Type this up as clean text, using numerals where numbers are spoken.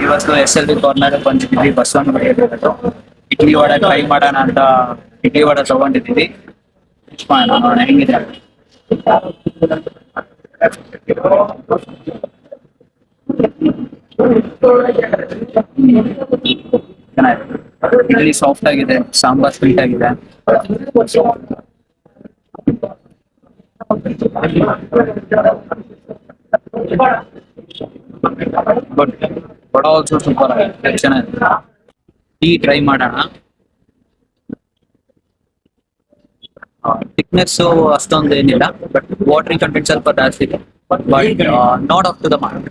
ಇವತ್ತು SLB corner ಬಂದಿದ್ದೀವಿ Basavanagudi idli vada try ಮಾಡೋಣ ಅಂತ ಇಡ್ಲಿ ವಡೆ ತಗೊಂಡಿದ್ದೀವಿ. ನೋಡೋಣ ಹೆಂಗಿದೆ. ಚೆನ್ನಾಗಿದೆ. ಇಡ್ಲಿ ಸಾಫ್ಟ್ ಆಗಿದೆ, ಸಾಂಬಾರ್ ಸ್ವೀಟ್ ಆಗಿದೆ. ಬಟ್ ವಡ ಆಲ್ಸೋ ಸೂಪರ್ ಆಗಿದೆ, ಚೆನ್ನಾಗಿದೆ. ಟೀ ಟ್ರೈ ಮಾಡೋಣ. ಥಿಕ್ನೆಸ್ ಅಷ್ಟೊಂದು ಏನಿಲ್ಲ, ಬಟ್ ವಾಟರ್ ಕಂಟೆಂಟ್ ಸ್ವಲ್ಪ ಜಾಸ್ತಿ ಇದೆ, but not up to the mark.